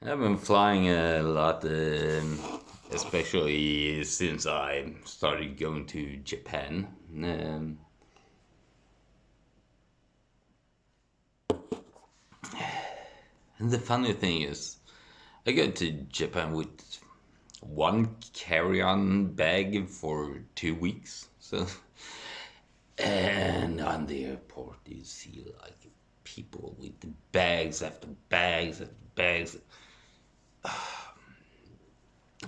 I've been flying a lot, especially since I started going to Japan. Um, and the funny thing is, I go to Japan with one carry-on bag for 2 weeks. So, and on the airport, you see like people with bags after bags after bags.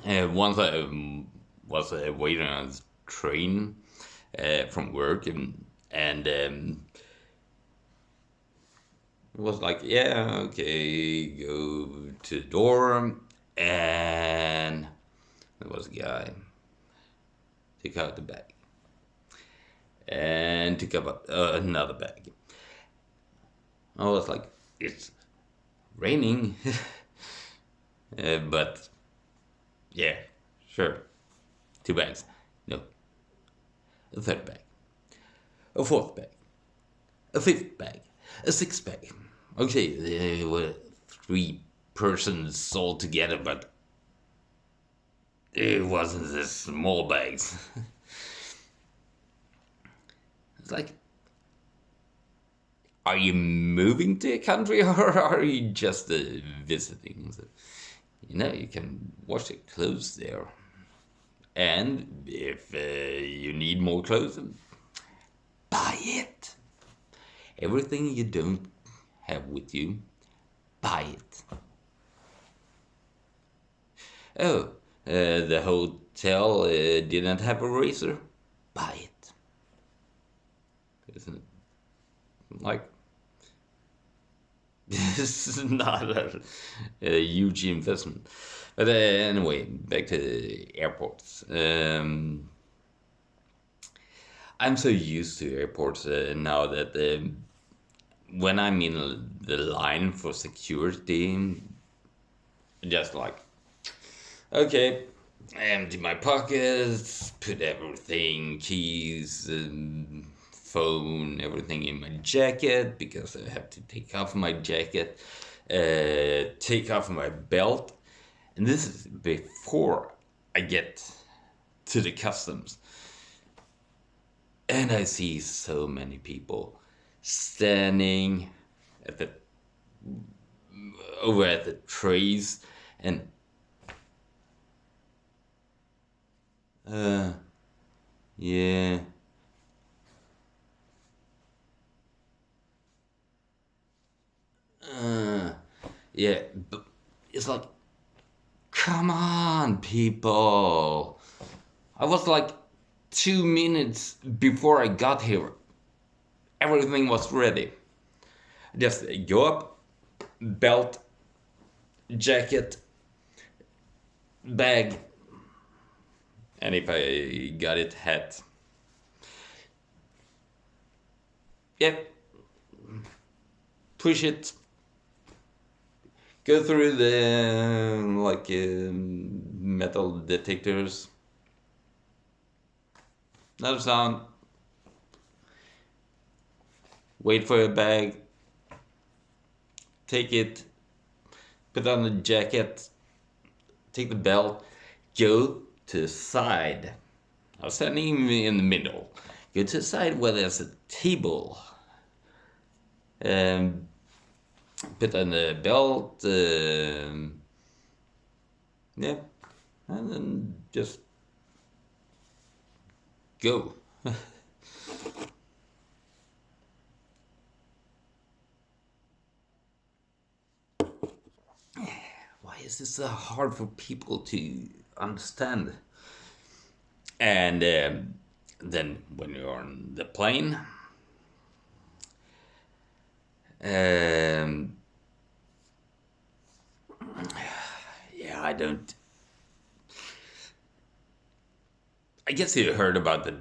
Once I was waiting on the train from work, and it was like, yeah, okay, go to the door, and there was a guy took out the bag and took up another bag. I was like, it's raining, but yeah, sure, two bags. No, a third bag, a fourth bag, a fifth bag, a sixth bag. Okay, there were three persons all together, but it wasn't the small bags. It's like, are you moving to a country or are you just visiting? So, you can wash your clothes there. And if you need more clothes, buy it. Everything you don't have with you, buy it. Oh, the hotel didn't have a razor, buy it. Isn't it like this is not a huge investment? But anyway, back to the airports. I'm so used to airports now that when I'm in the line for security, just like, okay, I empty my pockets, put everything, keys, phone, everything in my jacket because I have to take off my jacket, take off my belt. And this is before I get to the customs. And I see so many people standing at the over at the trays and uh yeah, uh yeah, but it's like, come on, people. I was like 2 minutes before I got here. Everything was ready. Just go up, belt, jacket, bag, and if I got it, hat. Yep, push it, go through the like metal detectors. No sound. Wait for your bag. Take it. Put on the jacket. Take the belt. Go to the side. I was standing in the middle. Go to the side where there's a table. Um, Put on the belt. Yeah, and then just go. Why is this so hard for people to understand? And then when you're on the plane, um, yeah, I don't. I guess you heard about the.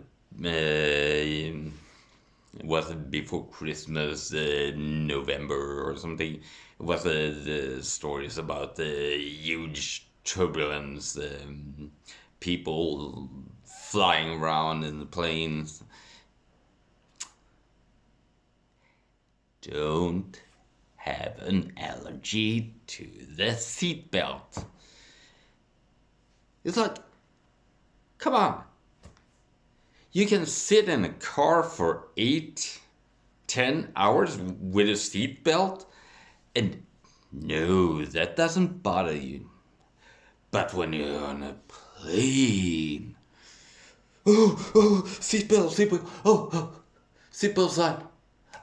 Was it before Christmas, November or something? It was the stories about the huge turbulence, people flying around in the planes. Don't have an allergy to the seatbelt. It's like, come on. You can sit in a car for 8-10 hours with a seatbelt, and no, that doesn't bother you. But when you're on a plane, seatbelt, seatbelt sign.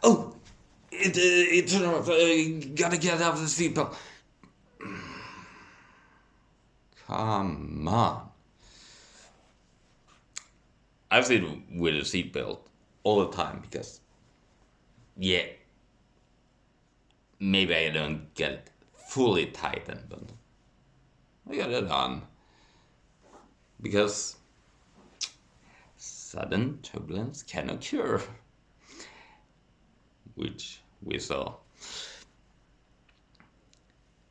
Oh, it turned off. Gotta get out of the seatbelt. Come on. I sit with a seatbelt all the time because, yeah, maybe I don't get it fully tightened, but I got it on because sudden turbulence can occur, which we saw.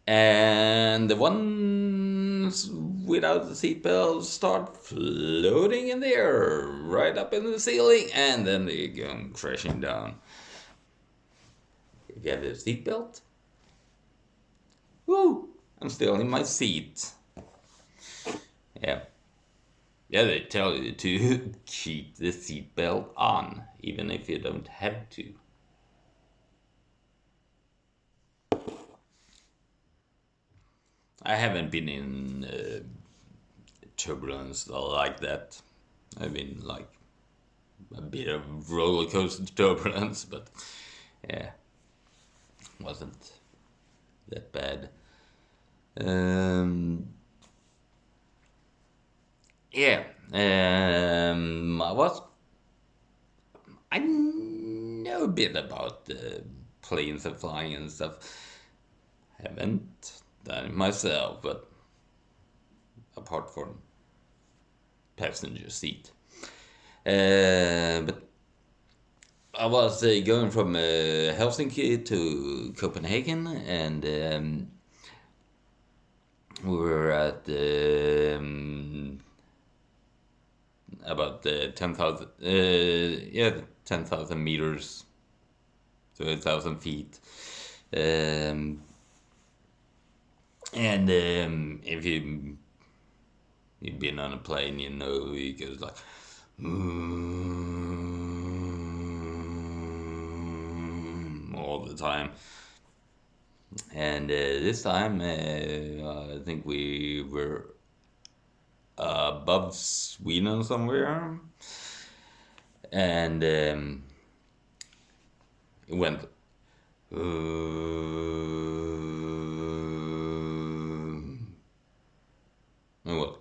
And the ones without the seatbelt start floating in the air, right up in the ceiling, and then they go crashing down. If you have a seatbelt, woo, I'm still in my seat. Yeah. Yeah, they tell you to keep the seatbelt on, even if you don't have to. I haven't been in turbulence like that. I've been like a bit of roller coaster turbulence, but yeah, wasn't that bad. Yeah, I know a bit about planes and flying and stuff. Haven't done it myself, but apart from passenger seat. But I was going from Helsinki to Copenhagen, and we were at about 10,000, 10,000 meters, so 1,000 feet. And if you've been on a plane, you know it goes like all the time. And this time, I think we were above Sweden somewhere, and it went. What?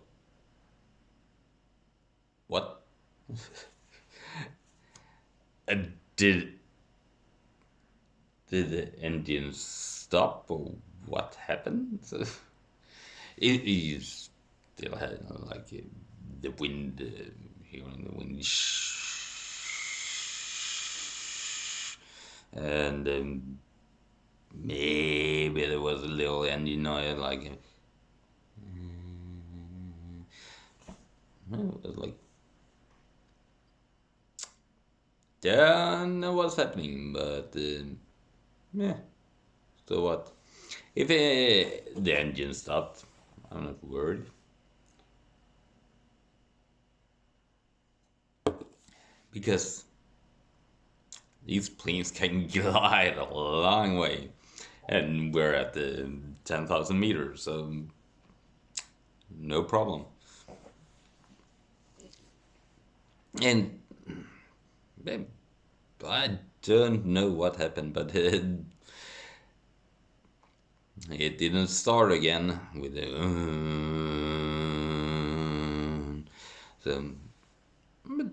What? Did the engine stop, or what happened? You still had like the wind, hearing the wind, and maybe there was a little engine noise, like it was like, don't know what's happening, but yeah. So what? If the engine stopped, I'm not worried. Because these planes can glide a long way. And we're at the 10,000 meters, so no problem. And I don't know what happened, but it didn't start again with the so, but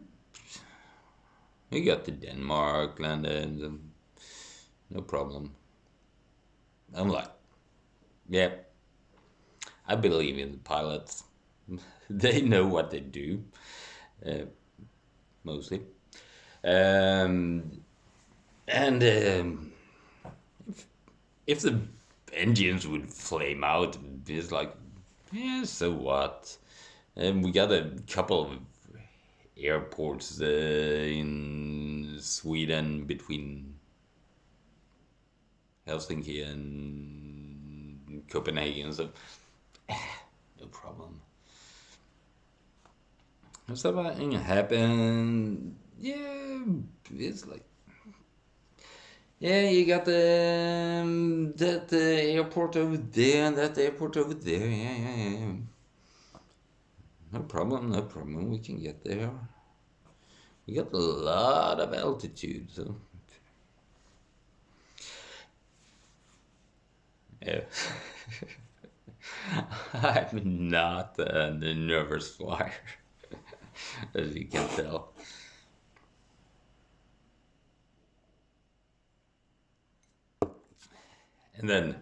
we got to Denmark, landed, no problem. I'm like, yeah, I believe in the pilots. They know what they do, mostly. And if the engines would flame out, it's like, yeah, so what? And we got a couple of airports in Sweden between Helsinki and Copenhagen. So no problem. If something happened, yeah, it's like, yeah, you got that airport over there and that airport over there. Yeah, yeah, yeah, yeah. No problem, no problem. We can get there. We got a lot of altitude, so yeah. I'm not the nervous flyer, as you can tell. And then,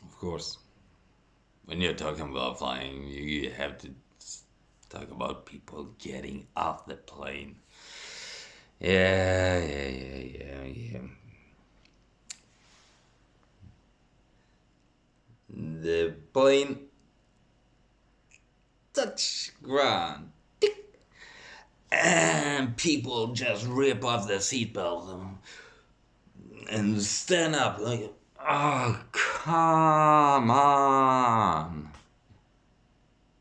of course, when you're talking about flying, you have to talk about people getting off the plane. Yeah, yeah, yeah, yeah, yeah. The plane touch ground, and people just rip off the seatbelt and stand up like, oh, come on.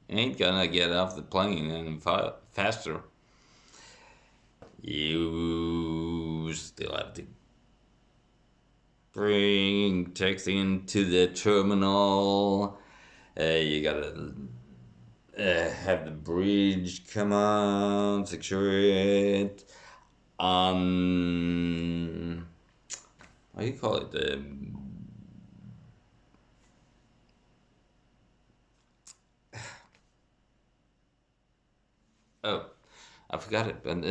Ain't gonna get off the plane any faster. You still have to bring checks into the terminal. You gotta have the bridge come out, secure it. What do you call it? Oh, I forgot it. But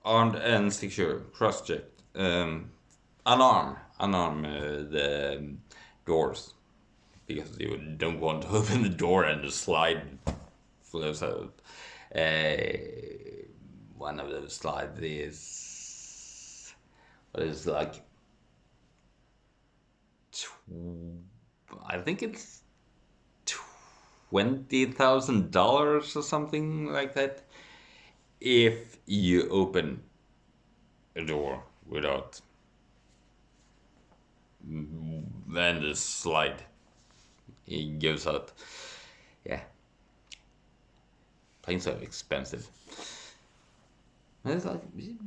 armed and secure, cross-checked. Unarm the doors because you don't want to open the door and the slide flows out. One of those slides is what is like I think it's $20,000 or something like that if you open a door without then the slide it goes out. Yeah, planes are expensive. And it's like you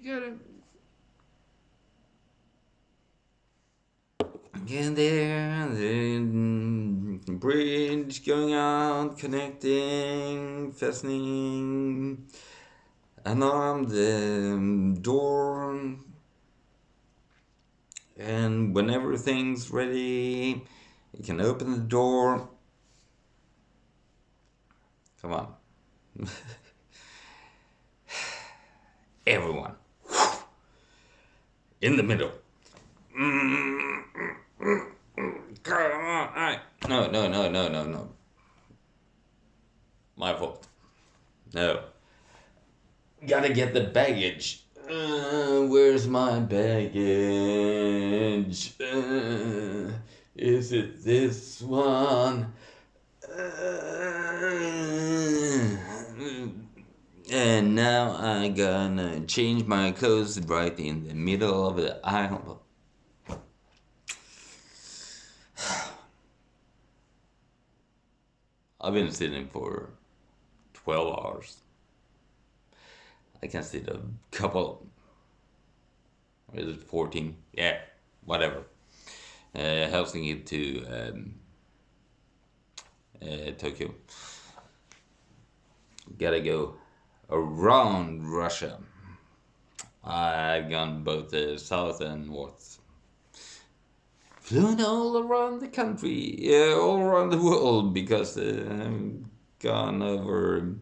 gotta get there, the bridge going out, connecting, fastening, unarm the door, and when everything's ready, you can open the door. Come on. Everyone. In the middle. Come on. No, no, no, no, no, no. My fault. No. Gotta get the baggage. Where's my baggage? Is it this one? And now I gonna change my clothes right in the middle of the aisle. I've been sitting for 12 hours. I can sit a couple. Or is it 14? Yeah, whatever. Helsinki to Tokyo. Gotta go around Russia. I've gone both south and north. Flown all around the country, all around the world, because I've gone over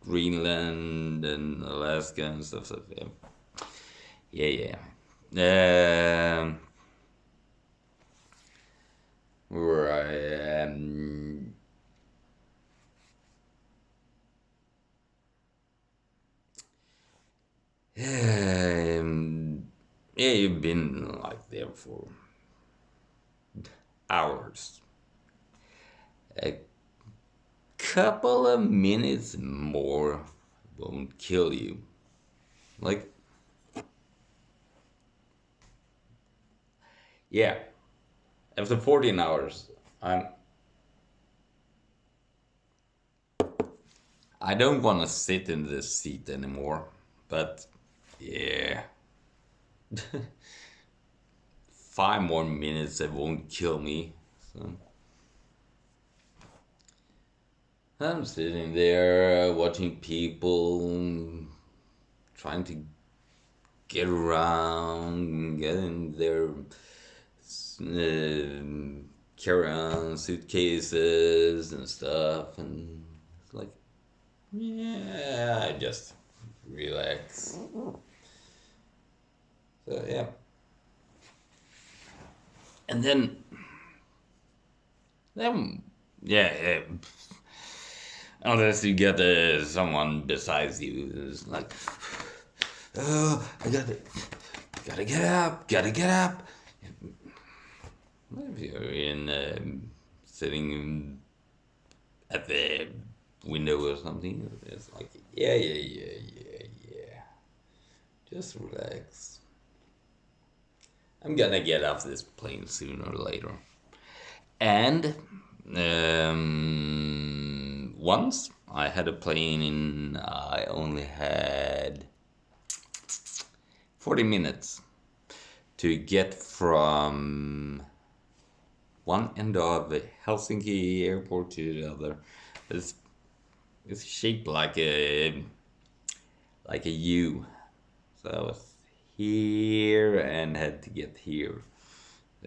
Greenland and Alaska and stuff like that. Yeah, yeah. Where I am. Yeah, you've been like there for hours. A couple of minutes more won't kill you. Like, yeah, after 14 hours, I'm I don't want to sit in this seat anymore. But yeah, 5 more minutes, it won't kill me. So I'm sitting there watching people trying to get around, get in their carry-on suitcases and stuff, and it's like, yeah, I just relax. So yeah, and then yeah, yeah. Unless you get someone besides you who's like, oh, gotta get up, gotta get up. If you're in sitting at the window or something, it's like, yeah, yeah, yeah, yeah, yeah. Just relax. I'm gonna get off this plane sooner or later. And once I had a plane in, I only had 40 minutes to get from one end of Helsinki airport to the other. It's, it's shaped like a U. So I was here and had to get here.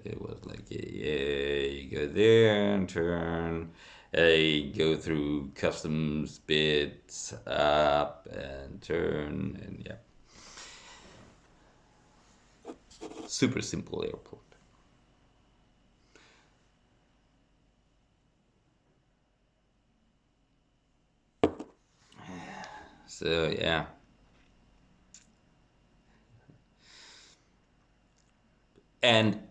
It was like, yeah, you go there and turn, you go through customs bits, up and turn, and yeah. Super simple airport. So yeah. And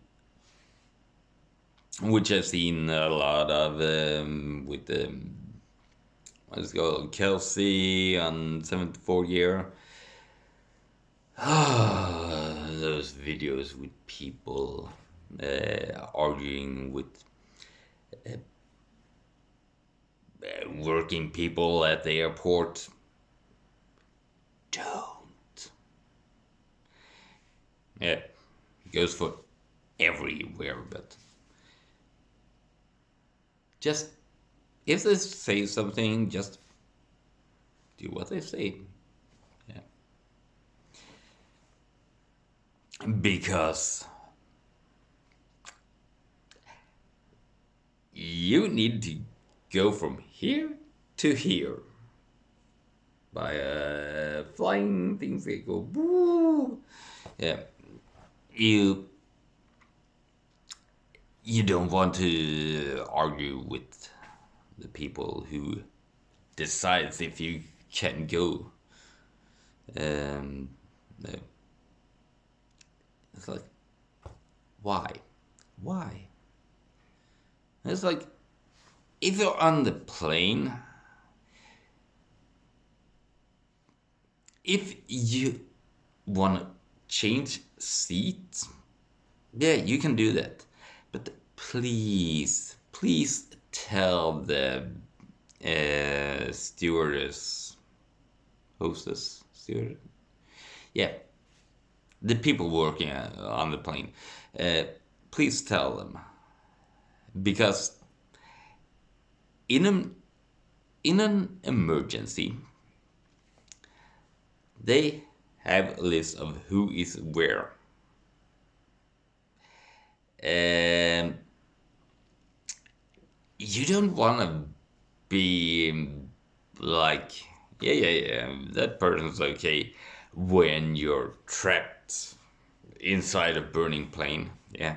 which I've seen a lot of with the what's it called, Kelsey on 74 year. Those videos with people arguing with working people at the airport. Don't. Yeah, it goes for everywhere, but just if they say something, just do what they say. Yeah. Because you need to go from here to here by flying things that go woo. Yeah, you you don't want to argue with the people who decides if you can go. No. It's like, why? Why? It's like, if you're on the plane, if you want to change seats, yeah, you can do that. But please, please tell the stewardess, hostess, steward, yeah, the people working on the plane, uh, please tell them, because in an emergency, they have a list of who is where. And you don't want to be like, yeah, yeah, yeah, that person's okay when you're trapped inside a burning plane. Yeah.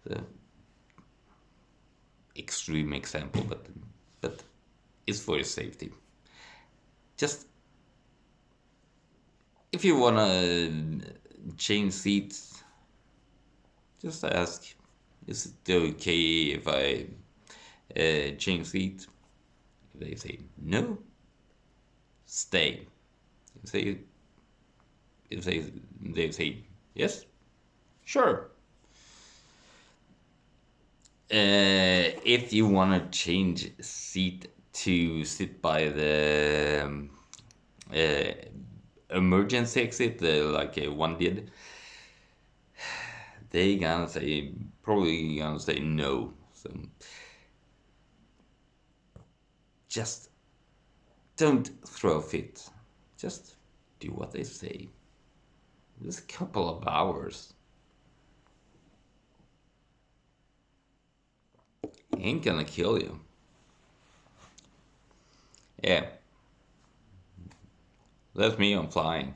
The extreme example, but it's for your safety. Just if you wanna change seats, just ask, is it okay if I change seats? If they say no, stay. Say if they say yes, sure. If you want to change seat to sit by the uh, emergency exit, like one did, they gonna say probably gonna say no. So just don't throw a fit. Just do what they say. Just a couple of hours ain't gonna kill you. Yeah, that's me on flying.